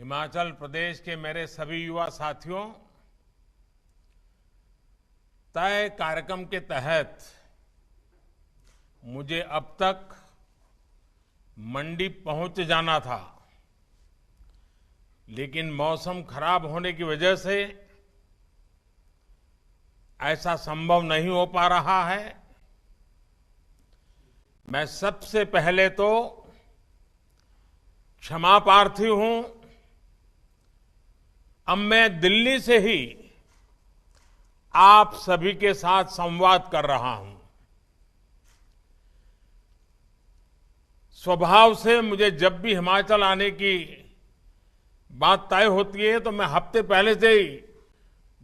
हिमाचल प्रदेश के मेरे सभी युवा साथियों, तय कार्यक्रम के तहत मुझे अब तक मंडी पहुंच जाना था, लेकिन मौसम खराब होने की वजह से ऐसा संभव नहीं हो पा रहा है। मैं सबसे पहले तो क्षमा प्रार्थी हूं। अब मैं दिल्ली से ही आप सभी के साथ संवाद कर रहा हूं। स्वभाव से मुझे जब भी हिमाचल आने की बात तय होती है तो मैं हफ्ते पहले से ही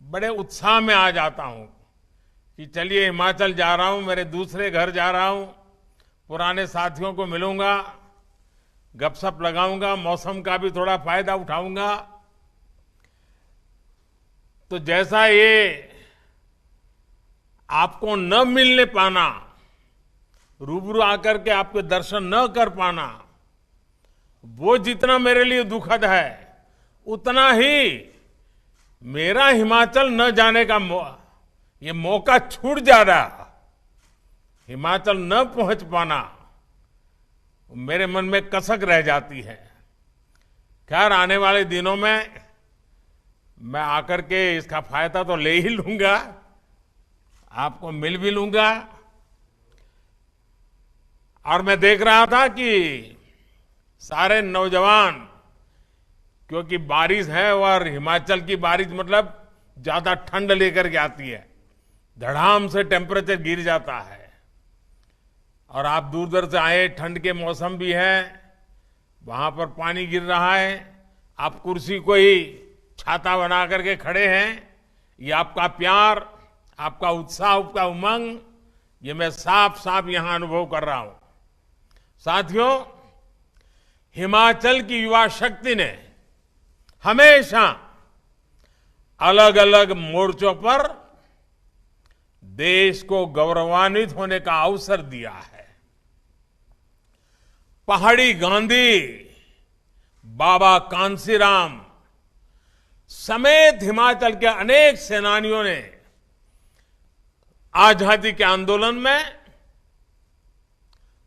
बड़े उत्साह में आ जाता हूं कि चलिए हिमाचल जा रहा हूं, मेरे दूसरे घर जा रहा हूं, पुराने साथियों को मिलूंगा, गपशप लगाऊंगा, मौसम का भी थोड़ा फायदा उठाऊंगा। तो जैसा ये आपको न मिलने पाना, रूबरू आकर के आपके दर्शन न कर पाना, वो जितना मेरे लिए दुखद है, उतना ही मेरा हिमाचल न जाने का ये मौका छूट जा रहा, हिमाचल न पहुंच पाना मेरे मन में कसक रह जाती है। खैर, आने वाले दिनों में मैं आकर के इसका फायदा तो ले ही लूंगा, आपको मिल भी लूंगा। और मैं देख रहा था कि सारे नौजवान, क्योंकि बारिश है और हिमाचल की बारिश मतलब ज्यादा ठंड लेकर के आती है, धड़ाम से टेम्परेचर गिर जाता है। और आप दूर दूर से आए, ठंड के मौसम भी है, वहां पर पानी गिर रहा है, आप कुर्सी को ही छाता बना करके खड़े हैं। ये आपका प्यार, आपका उत्साह, आपका उमंग, ये मैं साफ साफ यहां अनुभव कर रहा हूं। साथियों, हिमाचल की युवा शक्ति ने हमेशा अलग अलग मोर्चों पर देश को गौरवान्वित होने का अवसर दिया है। पहाड़ी गांधी, बाबा कांसीराम समेत हिमाचल के अनेक सेनानियों ने आजादी के आंदोलन में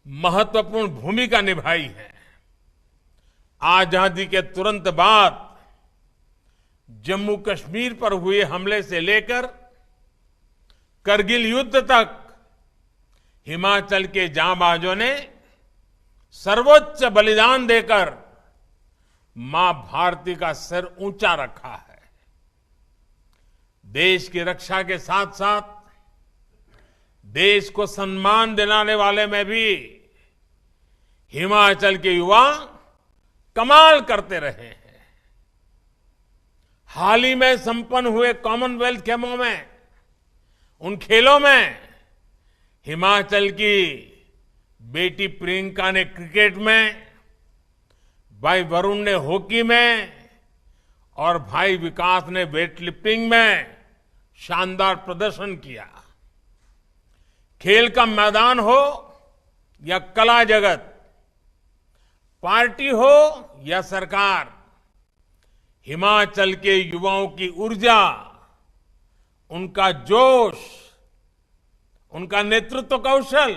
महत्वपूर्ण भूमिका निभाई है। आजादी के तुरंत बाद जम्मू कश्मीर पर हुए हमले से लेकर करगिल युद्ध तक हिमाचल के जांबाजों ने सर्वोच्च बलिदान देकर मां भारती का सिर ऊंचा रखा है। देश की रक्षा के साथ साथ देश को सम्मान दिलाने वाले में भी हिमाचल के युवा कमाल करते रहे हैं। हाल ही में संपन्न हुए कॉमनवेल्थ गेमों में, उन खेलों में हिमाचल की बेटी प्रियंका ने क्रिकेट में, भाई वरुण ने हॉकी में और भाई विकास ने वेटलिफ्टिंग में शानदार प्रदर्शन किया। खेल का मैदान हो या कला जगत, पार्टी हो या सरकार, हिमाचल के युवाओं की ऊर्जा, उनका जोश, उनका नेतृत्व कौशल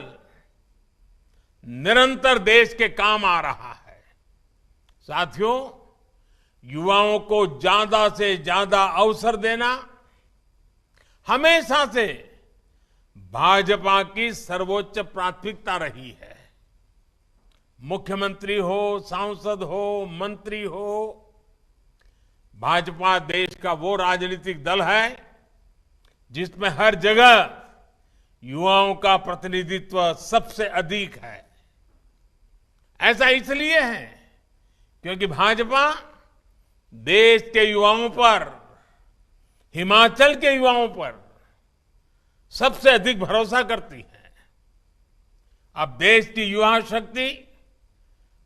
निरंतर देश के काम आ रहा है। साथियों, युवाओं को ज्यादा से ज्यादा अवसर देना हमेशा से भाजपा की सर्वोच्च प्राथमिकता रही है। मुख्यमंत्री हो, सांसद हो, मंत्री हो, भाजपा देश का वो राजनीतिक दल है जिसमें हर जगह युवाओं का प्रतिनिधित्व सबसे अधिक है। ऐसा इसलिए है क्योंकि भाजपा देश के युवाओं पर, हिमाचल के युवाओं पर सबसे अधिक भरोसा करती है। अब देश की युवा शक्ति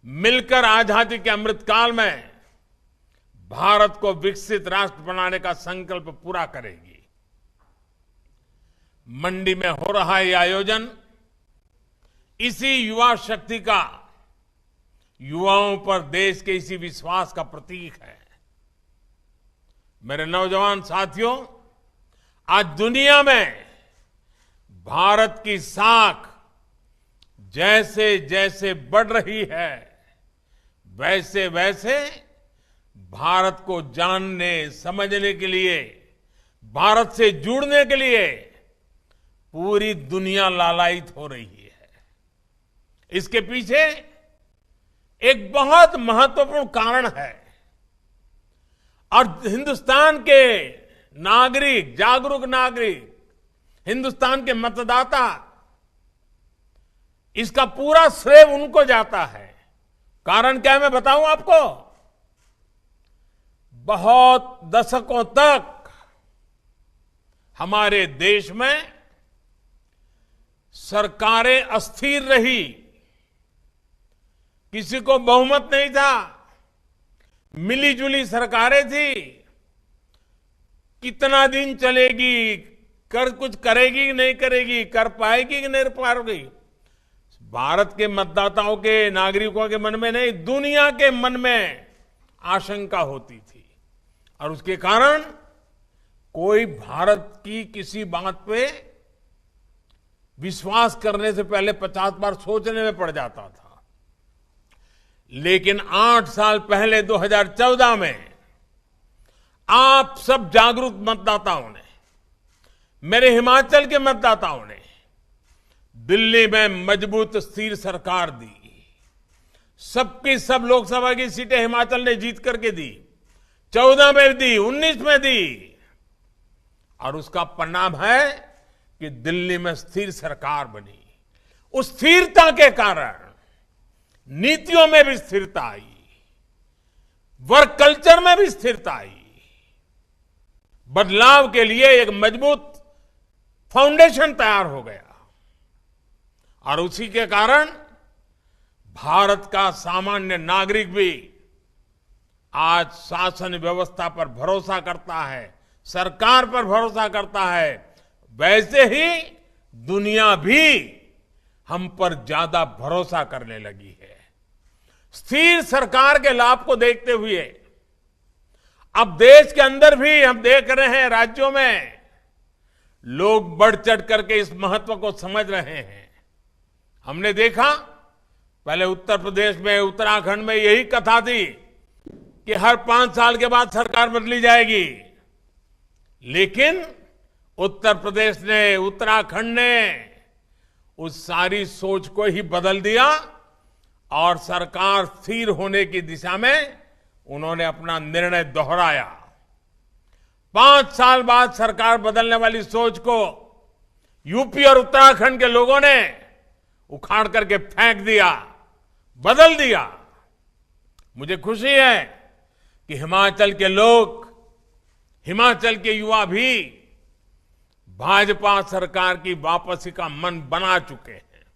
मिलकर आजादी के अमृतकाल में भारत को विकसित राष्ट्र बनाने का संकल्प पूरा करेगी। मंडी में हो रहा यह आयोजन इसी युवा शक्ति का युवाओं पर देश के इसी विश्वास का प्रतीक है। मेरे नौजवान साथियों, आज दुनिया में भारत की साख जैसे जैसे बढ़ रही है, वैसे वैसे भारत को जानने समझने के लिए, भारत से जुड़ने के लिए पूरी दुनिया लालायित हो रही है। इसके पीछे एक बहुत महत्वपूर्ण कारण है और हिंदुस्तान के नागरिक, जागरूक नागरिक, हिंदुस्तान के मतदाता, इसका पूरा श्रेय उनको जाता है। कारण क्या है मैं बताऊं आपको। बहुत दशकों तक हमारे देश में सरकारें अस्थिर रही, किसी को बहुमत नहीं था, मिली-जुली सरकारें थी। कितना दिन चलेगी, कुछ करेगी कि नहीं करेगी, कर पाएगी कि नहीं पाएगी, भारत के मतदाताओं के, नागरिकों के मन में नहीं, दुनिया के मन में आशंका होती थी। और उसके कारण कोई भारत की किसी बात पे विश्वास करने से पहले 50 बार सोचने में पड़ जाता था। लेकिन 8 साल पहले 2014 में आप सब जागरूक मतदाताओं ने, मेरे हिमाचल के मतदाताओं ने दिल्ली में मजबूत स्थिर सरकार दी। सबकी सब लोकसभा की सीटें हिमाचल ने जीत करके दी, 14 में दी, 19 में दी। और उसका परिणाम है कि दिल्ली में स्थिर सरकार बनी। उस स्थिरता के कारण नीतियों में भी स्थिरता आई, वर्क कल्चर में भी स्थिरता आई। बदलाव के लिए एक मजबूत फाउंडेशन तैयार हो गया और उसी के कारण भारत का सामान्य नागरिक भी आज शासन व्यवस्था पर भरोसा करता है, सरकार पर भरोसा करता है। वैसे ही दुनिया भी हम पर ज्यादा भरोसा करने लगी है। स्थिर सरकार के लाभ को देखते हुए अब देश के अंदर भी हम देख रहे हैं, राज्यों में लोग बढ़ चढ़ करके इस महत्व को समझ रहे हैं। हमने देखा पहले उत्तर प्रदेश में, उत्तराखंड में यही कथा थी कि हर 5 साल के बाद सरकार बदली जाएगी। लेकिन उत्तर प्रदेश ने, उत्तराखंड ने उस सारी सोच को ही बदल दिया और सरकार स्थिर होने की दिशा में उन्होंने अपना निर्णय दोहराया। 5 साल बाद सरकार बदलने वाली सोच को यूपी और उत्तराखंड के लोगों ने उखाड़ करके फेंक दिया, बदल दिया। मुझे खुशी है कि हिमाचल के लोग, हिमाचल के युवा भी भाजपा सरकार की वापसी का मन बना चुके हैं।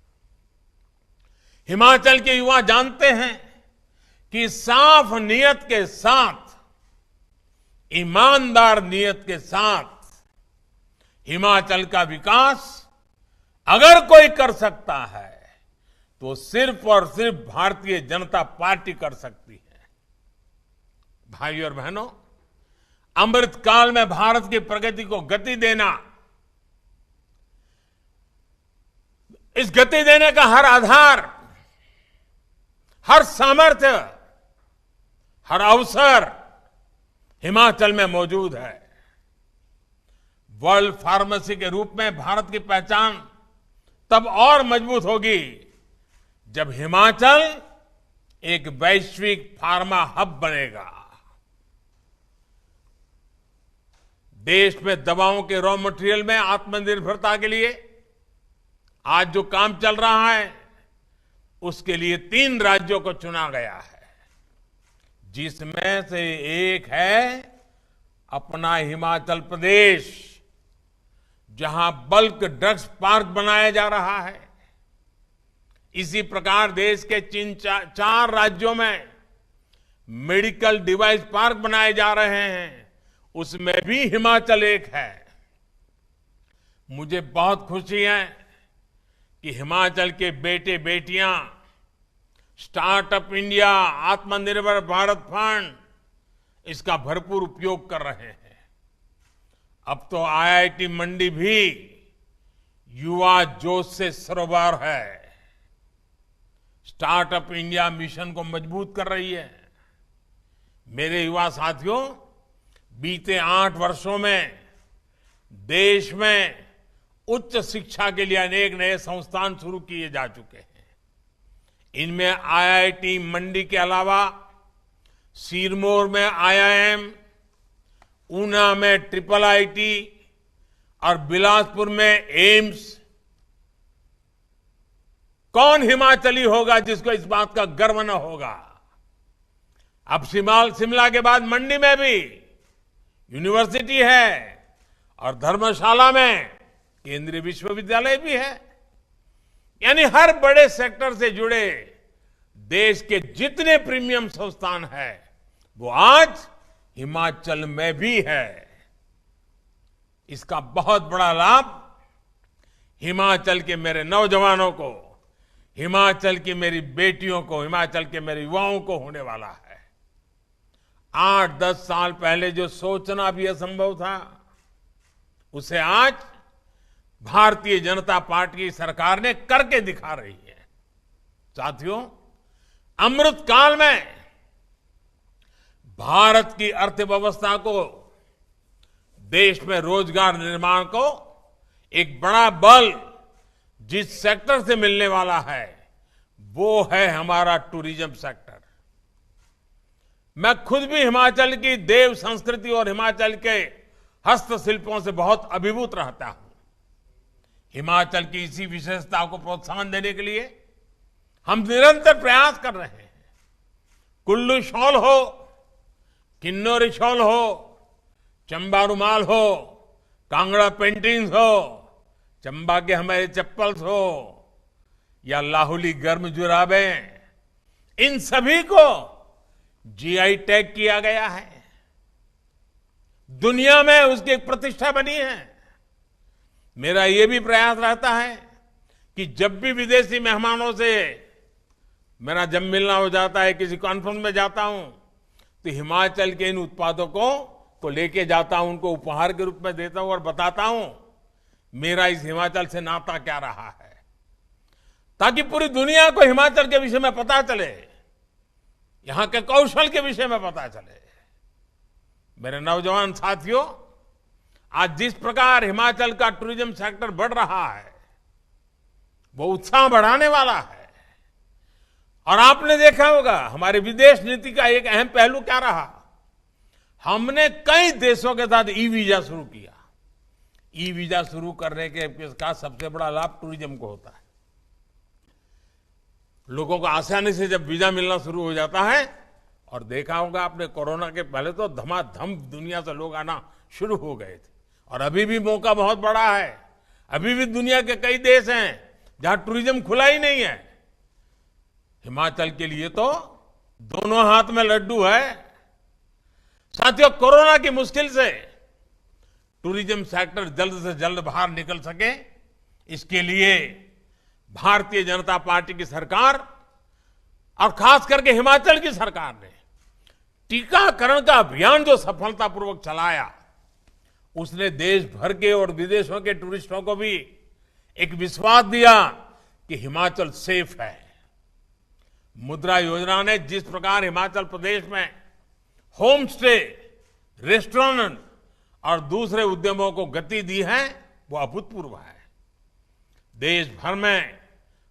हिमाचल के युवा जानते हैं कि साफ नीयत के साथ, ईमानदार नीयत के साथ हिमाचल का विकास अगर कोई कर सकता है तो सिर्फ और सिर्फ भारतीय जनता पार्टी कर सकती है। भाइयों और बहनों, अमृतकाल में भारत की प्रगति को गति देना, इस गति देने का हर आधार, हर सामर्थ्य, हर अवसर हिमाचल में मौजूद है। वर्ल्ड फार्मेसी के रूप में भारत की पहचान तब और मजबूत होगी जब हिमाचल एक वैश्विक फार्मा हब बनेगा। देश में दवाओं के रॉ मटेरियल में आत्मनिर्भरता के लिए आज जो काम चल रहा है, उसके लिए 3 राज्यों को चुना गया है, जिसमें से एक है अपना हिमाचल प्रदेश, जहां बल्क ड्रग्स पार्क बनाया जा रहा है। इसी प्रकार देश के 4 राज्यों में मेडिकल डिवाइस पार्क बनाए जा रहे हैं, उसमें भी हिमाचल एक है। मुझे बहुत खुशी है कि हिमाचल के बेटे बेटियां स्टार्टअप इंडिया, आत्मनिर्भर भारत फंड, इसका भरपूर उपयोग कर रहे हैं। अब तो आईआईटी मंडी भी युवा जोश से सरोवर है, स्टार्टअप इंडिया मिशन को मजबूत कर रही है। मेरे युवा साथियों, बीते 8 वर्षों में देश में उच्च शिक्षा के लिए अनेक नए संस्थान शुरू किए जा चुके हैं। इनमें आईआईटी मंडी के अलावा सिरमौर में आईआईएम, ऊना में ट्रिपल आईटी और बिलासपुर में एम्स। कौन हिमाचली होगा जिसको इस बात का गर्व न होगा। अब शिमला के बाद मंडी में भी यूनिवर्सिटी है और धर्मशाला में केंद्रीय विश्वविद्यालय भी है। यानी हर बड़े सेक्टर से जुड़े देश के जितने प्रीमियम संस्थान हैं वो आज हिमाचल में भी है। इसका बहुत बड़ा लाभ हिमाचल के मेरे नौजवानों को, हिमाचल की मेरी बेटियों को, हिमाचल के मेरे युवाओं को होने वाला है। 8-10 साल पहले जो सोचना भी असंभव था, उसे आज भारतीय जनता पार्टी की सरकार ने करके दिखा रही है। साथियों, अमृत काल में भारत की अर्थव्यवस्था को, देश में रोजगार निर्माण को एक बड़ा बल जिस सेक्टर से मिलने वाला है वो है हमारा टूरिज्म सेक्टर। मैं खुद भी हिमाचल की देव संस्कृति और हिमाचल के हस्तशिल्पों से बहुत अभिभूत रहता हूं। हिमाचल की इसी विशेषता को प्रोत्साहन देने के लिए हम निरंतर प्रयास कर रहे हैं। कुल्लू शॉल हो, किन्नौरी शॉल हो, चंबा रुमाल हो, कांगड़ा पेंटिंग्स हो, चंबा के हमारे चप्पल्स हो या लाहुली गर्म जुराबे, इन सभी को जीआई टैग किया गया है। दुनिया में उसकी एक प्रतिष्ठा बनी है। मेरा यह भी प्रयास रहता है कि जब भी विदेशी मेहमानों से मेरा जब मिलना हो जाता है, किसी कॉन्फ्रेंस में जाता हूं, तो हिमाचल के इन उत्पादों को लेके जाता हूं, उनको उपहार के रूप में देता हूं और बताता हूं मेरा इस हिमाचल से नाता क्या रहा है, ताकि पूरी दुनिया को हिमाचल के विषय में पता चले, यहां के कौशल के विषय में पता चले। मेरे नौजवान साथियों, आज जिस प्रकार हिमाचल का टूरिज्म सेक्टर बढ़ रहा है वो उत्साह बढ़ाने वाला है। और आपने देखा होगा हमारी विदेश नीति का एक अहम पहलू क्या रहा, हमने कई देशों के साथ ई वीजा शुरू किया। ई वीजा शुरू करने के का सबसे बड़ा लाभ टूरिज्म को होता है। लोगों को आसानी से जब वीजा मिलना शुरू हो जाता है, और देखा होगा आपने कोरोना के पहले तो धमाधम दुनिया से लोग आना शुरू हो गए थे, और अभी भी मौका बहुत बड़ा है। अभी भी दुनिया के कई देश हैं जहां टूरिज्म खुला ही नहीं है। हिमाचल के लिए तो दोनों हाथ में लड्डू है। साथियों, कोरोना की मुश्किल से टूरिज्म सेक्टर जल्द से जल्द बाहर निकल सके, इसके लिए भारतीय जनता पार्टी की सरकार और खास करके हिमाचल की सरकार ने टीकाकरण का अभियान जो सफलतापूर्वक चलाया, उसने देश भर के और विदेशों के टूरिस्टों को भी एक विश्वास दिया कि हिमाचल सेफ है। मुद्रा योजना ने जिस प्रकार हिमाचल प्रदेश में होम स्टे, रेस्टोरेंट और दूसरे उद्यमों को गति दी है, वो अभूतपूर्व है। देश भर में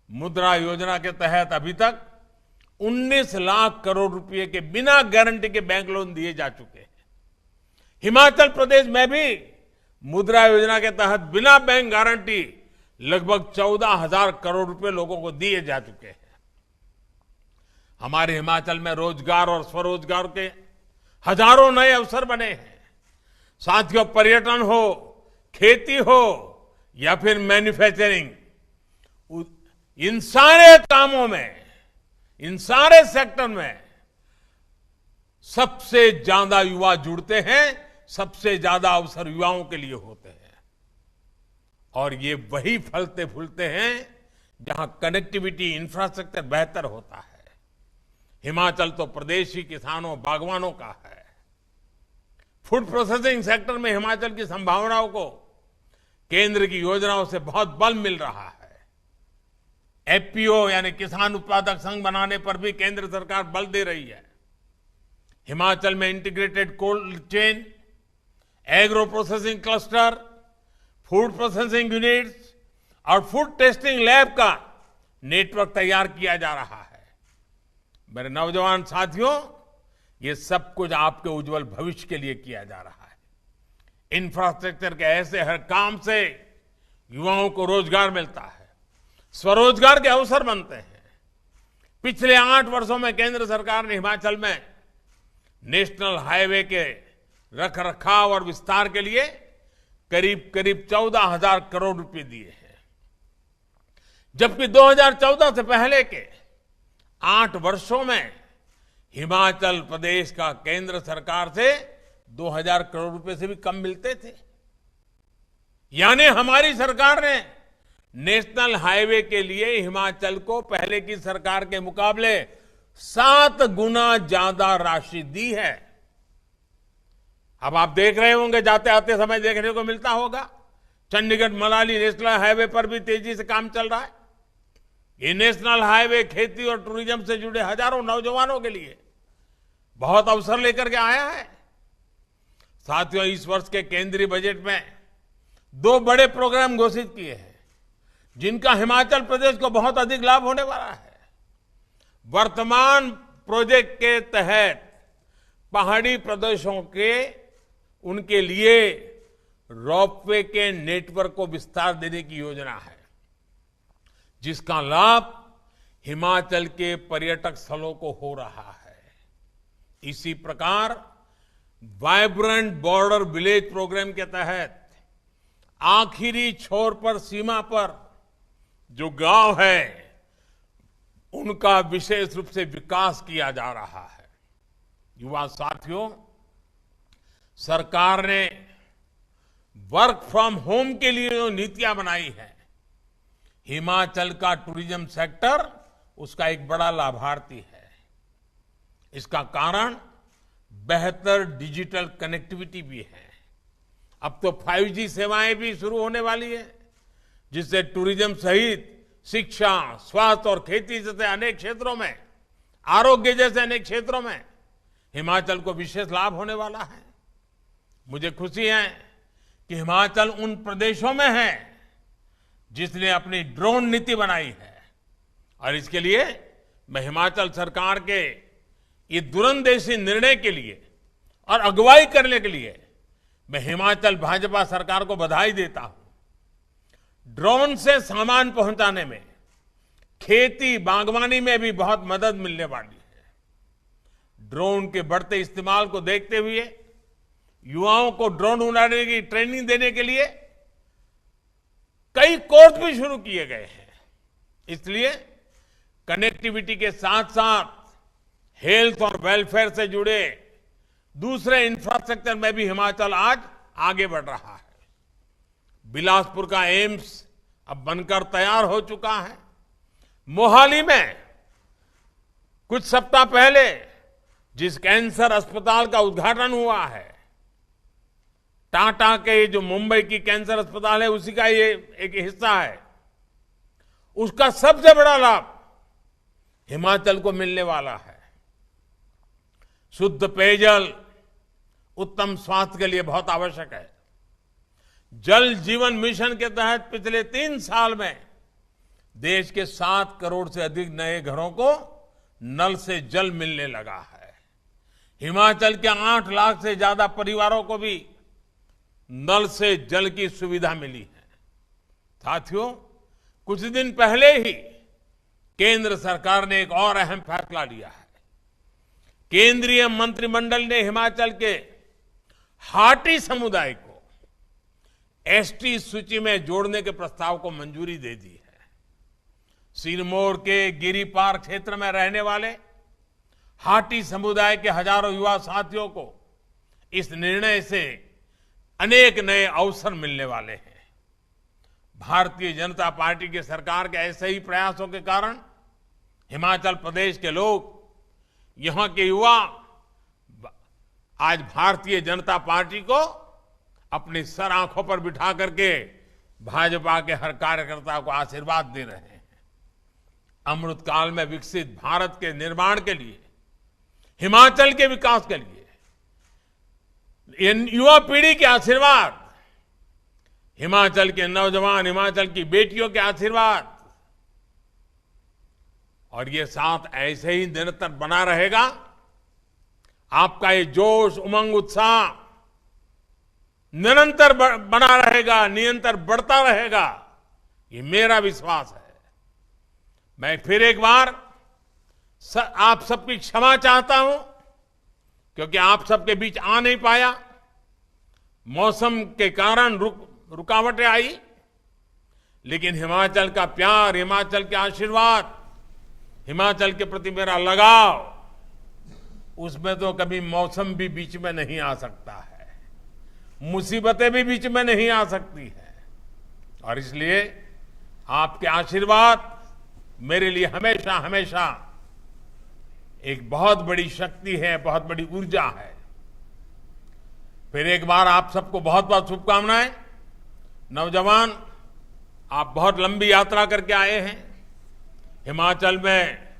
मुद्रा योजना के तहत अभी तक 19 लाख करोड़ रुपए के बिना गारंटी के बैंक लोन दिए जा चुके हैं। हिमाचल प्रदेश में भी मुद्रा योजना के तहत बिना बैंक गारंटी लगभग 14,000 करोड़ रुपए लोगों को दिए जा चुके हैं। हमारे हिमाचल में रोजगार और स्वरोजगार के हजारों नए अवसर बने हैं। साथियों, पर्यटन हो, खेती हो या फिर मैन्युफैक्चरिंग, इन सारे कामों में, इन सारे सेक्टर में सबसे ज्यादा युवा जुड़ते हैं, सबसे ज्यादा अवसर युवाओं के लिए होते हैं। और ये वही फलते फूलते हैं जहां कनेक्टिविटी, इंफ्रास्ट्रक्चर बेहतर होता है। हिमाचल तो प्रदेशी किसानों बागवानों का है। फूड प्रोसेसिंग सेक्टर में हिमाचल की संभावनाओं को केंद्र की योजनाओं से बहुत बल मिल रहा है। एफपीओ यानी किसान उत्पादक संघ बनाने पर भी केंद्र सरकार बल दे रही है। हिमाचल में integrated cold chain, agro processing cluster, food processing units और फूड टेस्टिंग लैब का नेटवर्क तैयार किया जा रहा है। मेरे नौजवान साथियों, ये सब कुछ आपके उज्जवल भविष्य के लिए किया जा रहा है। इंफ्रास्ट्रक्चर के ऐसे हर काम से युवाओं को रोजगार मिलता है, स्वरोजगार के अवसर बनते हैं। पिछले 8 वर्षों में केंद्र सरकार ने हिमाचल में नेशनल हाईवे के रखरखाव और विस्तार के लिए करीब 14,000 करोड़ रुपए दिए हैं, जबकि 2014 से पहले के 8 वर्षों में हिमाचल प्रदेश का केंद्र सरकार से 2,000 करोड़ रुपए से भी कम मिलते थे। यानी हमारी सरकार ने नेशनल हाईवे के लिए हिमाचल को पहले की सरकार के मुकाबले 7 गुना ज्यादा राशि दी है। अब आप देख रहे होंगे, जाते आते समय देखने को मिलता होगा, चंडीगढ़ मनाली नेशनल हाईवे पर भी तेजी से काम चल रहा है। ये नेशनल हाईवे खेती और टूरिज्म से जुड़े हजारों नौजवानों के लिए बहुत अवसर लेकर के आया है। साथियों, इस वर्ष के केंद्रीय बजट में 2 बड़े प्रोग्राम घोषित किए हैं, जिनका हिमाचल प्रदेश को बहुत अधिक लाभ होने वाला है। वर्तमान प्रोजेक्ट के तहत पहाड़ी प्रदेशों के उनके लिए रोपवे के नेटवर्क को विस्तार देने की योजना है, जिसका लाभ हिमाचल के पर्यटक स्थलों को हो रहा है। इसी प्रकार वाइब्रेंट बॉर्डर विलेज प्रोग्राम के तहत आखिरी छोर पर सीमा पर जो गांव है, उनका विशेष रूप से विकास किया जा रहा है। युवा साथियों, सरकार ने वर्क फ्रॉम होम के लिए जो नीतियां बनाई है, हिमाचल का टूरिज्म सेक्टर उसका एक बड़ा लाभार्थी है। इसका कारण बेहतर डिजिटल कनेक्टिविटी भी है। अब तो 5G सेवाएं भी शुरू होने वाली है, जिससे टूरिज्म सहित शिक्षा, स्वास्थ्य और खेती जैसे अनेक क्षेत्रों में, आरोग्य जैसे अनेक क्षेत्रों में हिमाचल को विशेष लाभ होने वाला है। मुझे खुशी है कि हिमाचल उन प्रदेशों में है जिसने अपनी ड्रोन नीति बनाई है, और इसके लिए मैं हिमाचल सरकार के ये दूरंदेशी निर्णय के लिए और अगुवाई करने के लिए मैं हिमाचल भाजपा सरकार को बधाई देता हूं। ड्रोन से सामान पहुंचाने में, खेती बागवानी में भी बहुत मदद मिलने वाली है। ड्रोन के बढ़ते इस्तेमाल को देखते हुए युवाओं को ड्रोन उड़ाने की ट्रेनिंग देने के लिए कई कोर्स भी शुरू किए गए हैं। इसलिए कनेक्टिविटी के साथ साथ हेल्थ और वेलफेयर से जुड़े दूसरे इंफ्रास्ट्रक्चर में भी हिमाचल आज आगे बढ़ रहा है। बिलासपुर का एम्स अब बनकर तैयार हो चुका है। मोहाली में कुछ सप्ताह पहले जिस कैंसर अस्पताल का उद्घाटन हुआ है, टाटा के जो मुंबई की कैंसर अस्पताल है, उसी का ये एक हिस्सा है। उसका सबसे बड़ा लाभ हिमाचल को मिलने वाला है। शुद्ध पेयजल उत्तम स्वास्थ्य के लिए बहुत आवश्यक है। जल जीवन मिशन के तहत पिछले 3 साल में देश के 7 करोड़ से अधिक नए घरों को नल से जल मिलने लगा है। हिमाचल के 8 लाख से ज्यादा परिवारों को भी नल से जल की सुविधा मिली है। साथियों, कुछ दिन पहले ही केंद्र सरकार ने एक और अहम फैसला लिया है। केंद्रीय मंत्रिमंडल ने हिमाचल के हाटी समुदाय को एसटी सूची में जोड़ने के प्रस्ताव को मंजूरी दे दी है। सिरमौर के गिरिपार क्षेत्र में रहने वाले हाटी समुदाय के हजारों युवा साथियों को इस निर्णय से अनेक नए अवसर मिलने वाले हैं। भारतीय जनता पार्टी की सरकार के ऐसे ही प्रयासों के कारण हिमाचल प्रदेश के लोग यहां के युवा आज भारतीय जनता पार्टी को अपनी सर आंखों पर बिठा करके भाजपा के हर कार्यकर्ता को आशीर्वाद दे रहे हैं। अमृत काल में विकसित भारत के निर्माण के लिए, हिमाचल के विकास के लिए युवा पीढ़ी के आशीर्वाद, हिमाचल के नौजवान, हिमाचल की बेटियों के आशीर्वाद, और ये साथ ऐसे ही निरंतर बना रहेगा। आपका ये जोश, उमंग, उत्साह निरंतर बना रहेगा, निरंतर बढ़ता रहेगा, ये मेरा विश्वास है। मैं फिर एक बार आप सबकी क्षमा चाहता हूं, क्योंकि आप सबके बीच आ नहीं पाया, मौसम के कारण रुकावटें आई, लेकिन हिमाचल का प्यार, हिमाचल के आशीर्वाद, हिमाचल के प्रति मेरा लगाव, उसमें तो कभी मौसम भी बीच में नहीं आ सकता है, मुसीबतें भी बीच में नहीं आ सकती है। और इसलिए आपके आशीर्वाद मेरे लिए हमेशा हमेशा एक बहुत बड़ी शक्ति है, बहुत बड़ी ऊर्जा है। फिर एक बार आप सबको बहुत बहुत शुभकामनाएं। नौजवान, आप बहुत लंबी यात्रा करके आए हैं। हिमाचल में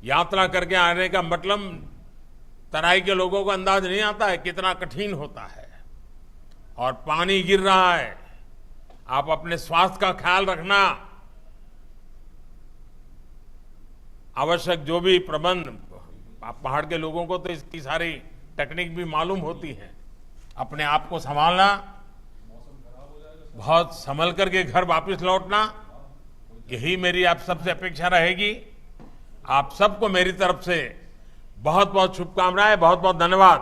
यात्रा करके आने का मतलब तराई के लोगों को अंदाज नहीं आता है कितना कठिन होता है, और पानी गिर रहा है। आप अपने स्वास्थ्य का ख्याल रखना, आवश्यक जो भी प्रबंध, पहाड़ के लोगों को तो इसकी सारी टेक्निक भी मालूम होती है। अपने आप को संभालना, बहुत संभल करके घर वापस लौटना, यही मेरी आप सबसे अपेक्षा रहेगी। आप सबको मेरी तरफ से बहुत बहुत शुभकामनाएं, बहुत बहुत धन्यवाद।